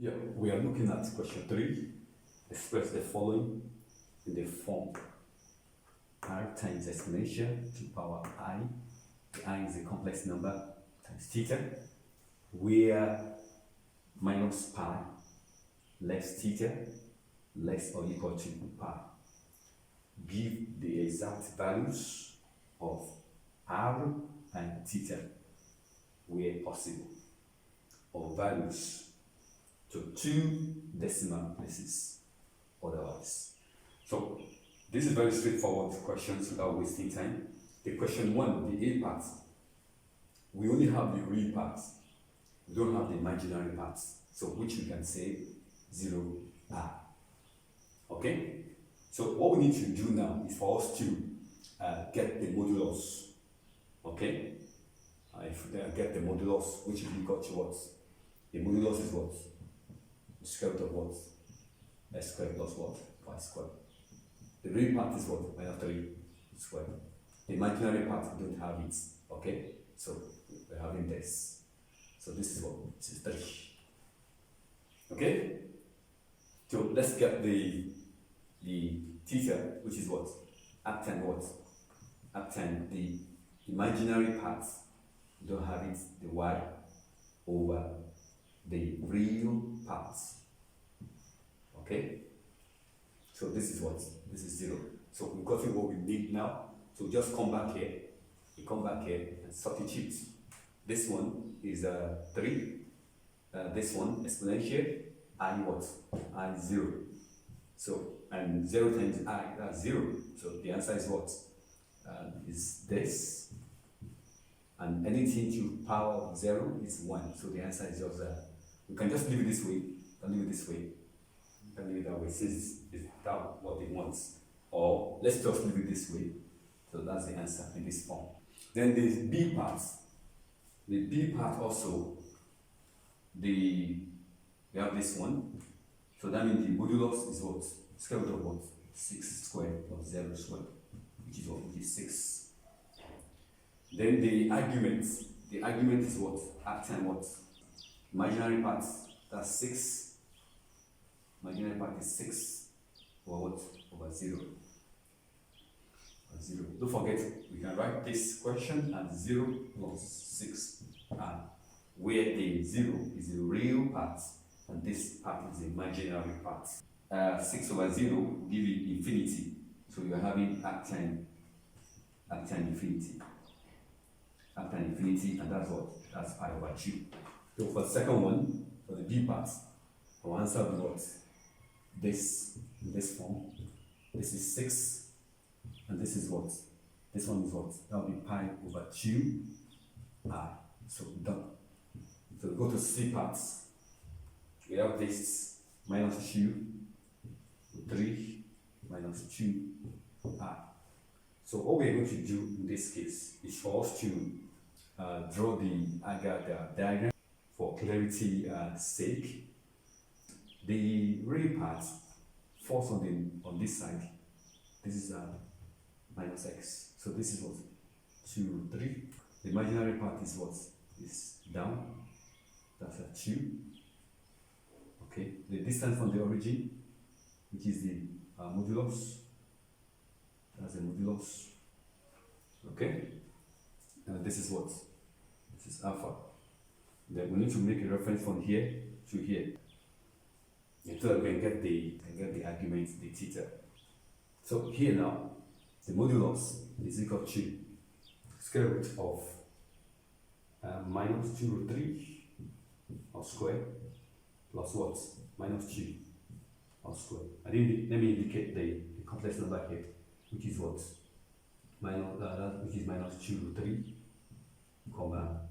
Yeah, we are looking at question 3. Express the following in the form r times exponential to power I. The I is a complex number times theta, where minus pi less theta less or equal to pi. Give the exact values of r and theta where possible, or values to 2 decimal places otherwise. So this is very straightforward questions without wasting time. The question 1, the A part, we only have the real part, we don't have the imaginary parts, so which we can say 0r. Okay, so what we need to do now is for us to get the modulus. Okay, if we get the modulus, which is equal to what? The modulus is what? The square root of what? S squared plus what? Y squared. The real part is what? Minus 3 squared. The imaginary part, we don't have it. Okay, so we're having this. So this is what? This is 3. Okay, so let's get the theta, which is what? Arctan what? Arctan the imaginary part, we don't have it, the y over the real parts. Okay, so this is what? This is 0. So we've gotten what we need now. So just come back here, you come back here and substitute. This one is 3, this one exponential, I what? I 0. So, and 0 times I, that's 0. So the answer is what? Is this. And anything to power of 0 is 1. So the answer is just we can just leave it this way, and leave it this way. You can leave it that way, since it's that what it wants. Or let's just leave it this way. So that's the answer in this form. Then the B part. The B part also, we have this one. So that means the modulus is what? Square root of what? 6 squared plus 0 squared, which is what? Which is 6. Then the argument is what? Arctan what? Imaginary part, that's 6. Imaginary part is 6 over what? Over 0. 0. Don't forget, we can write this question as 0 plus 6, where the 0 is the real part and this part is the imaginary part. 6 over 0 will give you infinity, so you're having arctan infinity. Arctan infinity, and that's what? That's pi over 2. So for the second one, for the B part, our answer will be what? This, in this form. This is 6. And this is what? This one is what? That will be pi over 2 I. So done. So we go to C parts. We have this minus 2, 3, minus 2 I. So what we're going to do in this case is for us to draw the agar diagram for clarity sake. The real part falls on this side. This is minus x. So this is what? 2, 3. The imaginary part is what? Is down. That's a 2. Okay. The distance from the origin, which is the modulus. That's the modulus. Okay. And this is what? This is alpha. Then we need to make a reference from here to here, so we can get the argument, the theta. So here now, the modulus is equal to square root of minus 2 root 3 or square plus what? Minus 2 or square. Let me indicate the complex number here, which is what? Which is minus 2 root 3 comma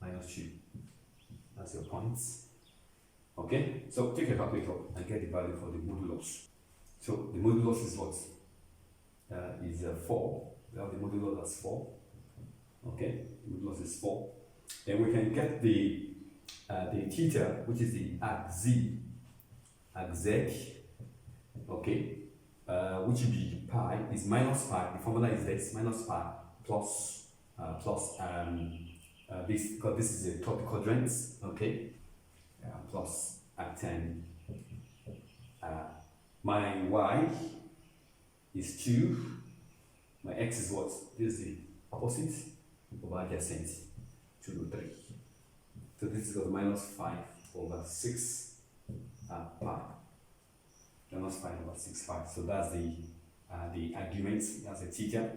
minus 2. That's your points. Okay, so take a calculator and get the value for the modulus. So the modulus is what? Is 4. We have the modulus as 4. Okay, the modulus is 4. Then we can get the theta, which is the arc z. Okay, which will be pi, is minus pi. The formula is this, minus pi plus this, because this is a third quadrant. Okay, plus arctan. My y is 2. My x is what? This is the opposite over adjacent, 2 to 3. So this is equal to minus 5 over 6 pi. Minus 5 over 6 pi. So that's the argument, that's the theta.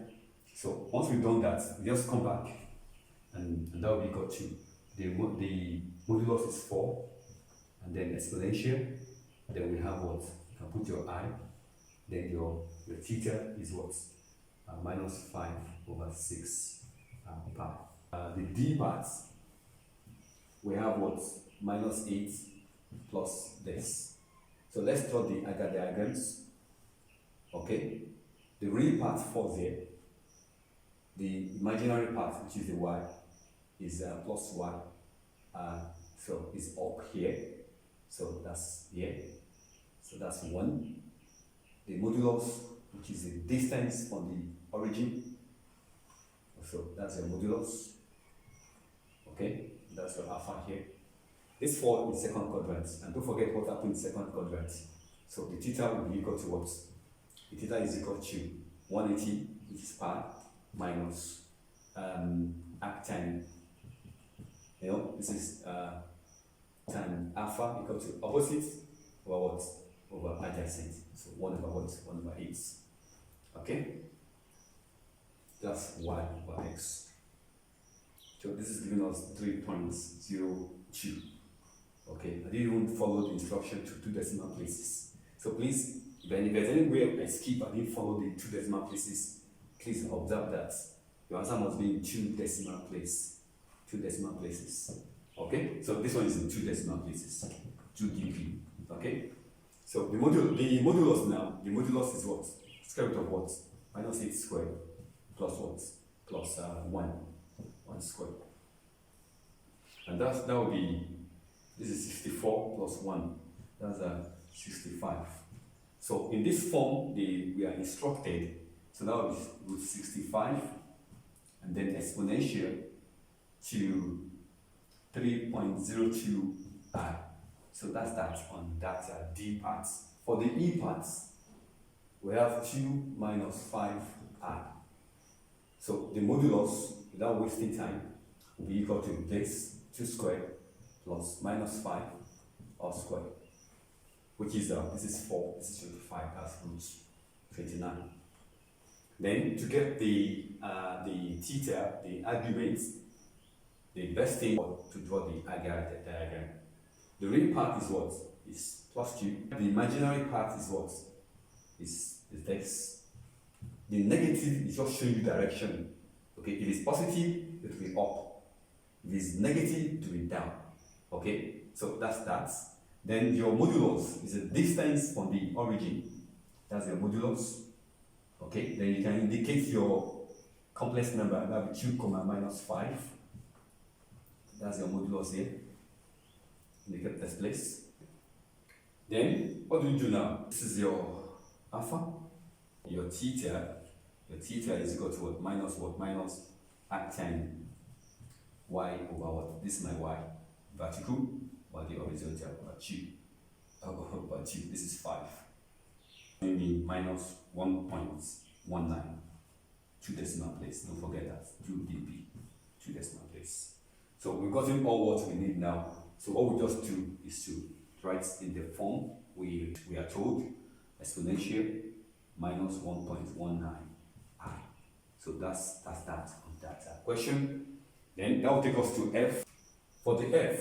So once we've done that, we just come back and that will be equal to the modulus is 4, and then exponential. Then we have what? You can put your I, then your theta is what? Minus 5 over 6 pi. The d part, we have what? Minus 8 plus this. So let's draw the Agar diagrams. Okay, the real part falls here. The imaginary part, which is the y, is plus y. So it's up here. So that's here. So that's 1. The modulus, which is the distance from the origin. So that's the modulus. Okay, that's your alpha here. This falls in second quadrant. And don't forget what happened in second quadrant. So the theta will be equal to what? The theta is equal to 180, which is pi, minus arctan. You know, this is tan alpha equal to opposite over what? Over adjacent. So 1 over what? 1 over 8. Okay? That's y over x. So this is giving us 3.02. Okay, I didn't even follow the instruction to 2 decimal places. So please, if there's anywhere I skip, I didn't follow the 2 decimal places, please observe that your answer must be in 2 decimal places. 2 decimal places. Okay, so this one is in 2 decimal places. 2 dp. Okay, so the modulus now, the modulus is what? Square root of what? Minus 8 squared plus what? Plus 1 squared. And that will be, this is 64 plus 1. That's 65. So in this form, we are instructed. So that will be root 65, and then exponential to 3.02 I. So that's that on that D part. For the E part, we have 2 minus 5 I. So the modulus, without wasting time, will be equal to this 2 squared plus minus 5 all squared, which is this is 4, this is 25, that's root 29. Then to get the theta, the argument, the best thing to draw the Agar diagram. The real part is what? Is plus 2. The imaginary part is what? Is this. The negative is just showing you direction. Okay, if it's positive, it will be up. If it's negative, it will be down. Okay, so that's that. Then your modulus is a distance from the origin. That's your modulus. Okay, then you can indicate your complex number. That will be 2 comma minus 5. That's your modulus here. Indicate this place. Then what do you do now? This is your alpha. Your theta. Your theta is equal to what? Minus what? Minus arctan y over what? This is my y. Vertical, while the horizontal over 2. Over 2. This is 5. Maybe minus 1.19. 2 decimal place. Don't forget that. 2 dp. 2 decimal place. So we've gotten all what we need now. So what we just do is to write in the form we are told, exponential minus 1.19 I. So that's that on that question. Then that will take us to F. For the F,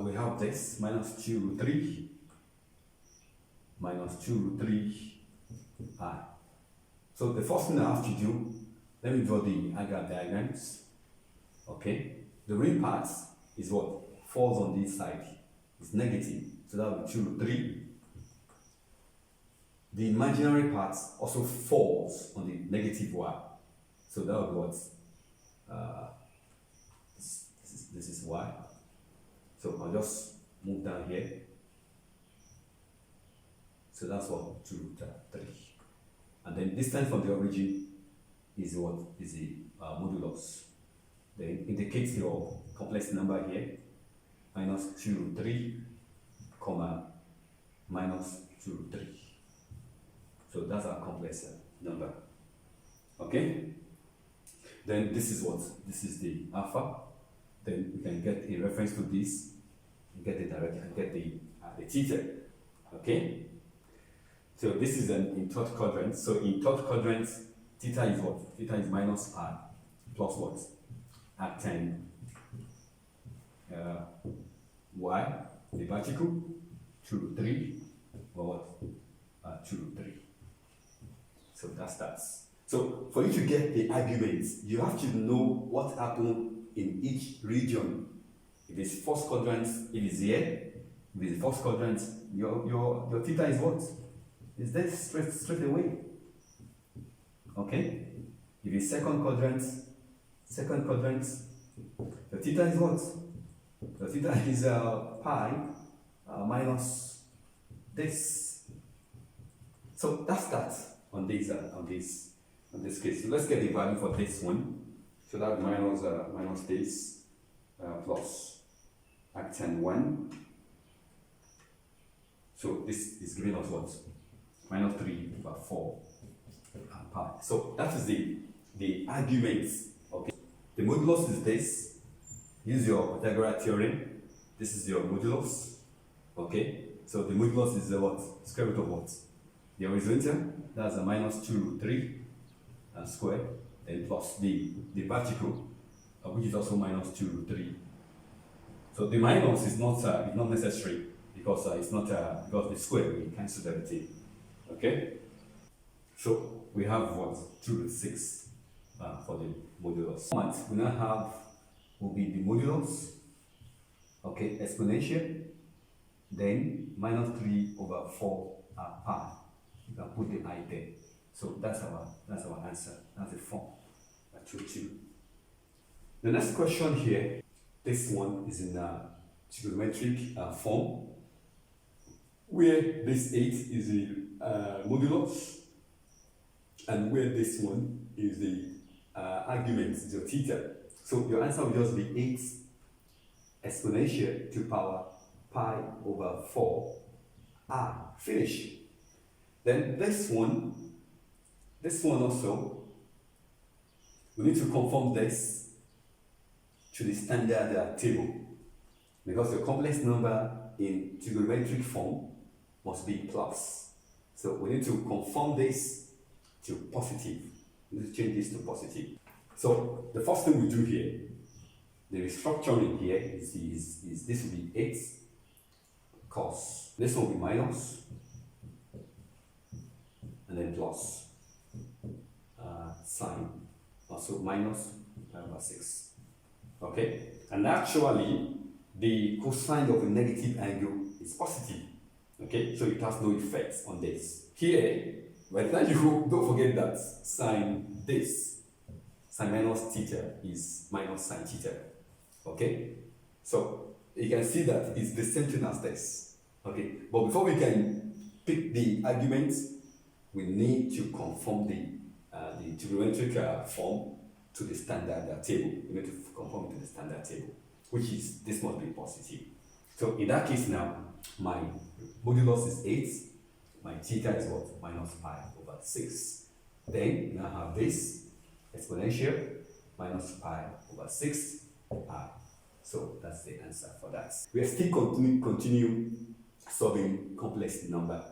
we have this minus 2 root 3 minus 2 root 3 I. So the first thing I have to do, let me draw the Agar diagrams. Okay, the real part is what falls on this side. It's negative, so that will be 2 root 3. The imaginary part also falls on the negative y, so that will be what? This is y. So I'll just move down here. So that's what 2 root 3. And then distance from the origin is what? Is the modulus. Then indicate your complex number here. minus 2 root 3, comma, minus 2 root 3. So that's our complex number. Okay? Then this is what? This is the alpha. Then we can get a reference to this, and get the direction, and get the theta. Okay? So this is in third quadrant. So in third quadrant, theta is what? Theta is minus pi plus what? Arctan y, the vertical, 2 root 3, or what? 2 root 3. So that's that. So for you to get the arguments, you have to know what happened in each region. If it's first quadrant, it is here. If it's first quadrant, your theta is what? Is there straight away. Okay? If it's second quadrant, the theta is what? The theta is pi minus this. So that's that on this case. So let's get the value for this one. So that minus this plus arctan 1. So this is giving us what? Minus 3 over 4 pi. So that is the arguments. Okay. The modulus is this. Use your Pythagorean theorem. This is your modulus. Okay. So the modulus is what? Square root of what? The horizontal. That's a minus 2 root 3 square. Then plus the vertical, which is also minus 2 root 3. So the minus is not necessary because it's not because the square we cancel everything. Okay. So we have what? 2 root 6 for the modulus. What we now have will be the modulus. Okay, exponential. Then minus 3 over 4 pi. You can put the I there. So that's our answer. That's the form I told you. The next question here, this one is in trigonometric form, where this 8 is the modulus, and where this one is the argument, is your theta. So your answer will just be 8 exponential to power pi over 4 r. Finish. Then this one also, we need to conform this to the standard table, because the complex number in trigonometric form must be plus. So we need to conform this to positive. We need to change this to positive. So the first thing we do here, the restructuring here is this will be 8 cos. This will be minus, and then plus. Sine, also minus over 6. Okay, and actually the cosine of a negative angle is positive. Okay, so it has no effect on this. Here, by the time you don't forget that sine minus theta is minus sine theta. Okay, so you can see that it's the same thing as this. Okay, but before we can pick the arguments, we need to conform the trigonometric form to the standard table. We need to conform to the standard table, which is this must be positive. So in that case now, my modulus is 8, my theta is what? Minus pi over 6. Then now have this exponential minus pi over 6 r. So that's the answer for that. We are still continue solving complex number.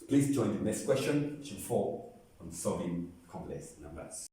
Please join the next question, question 4, on solving complex numbers.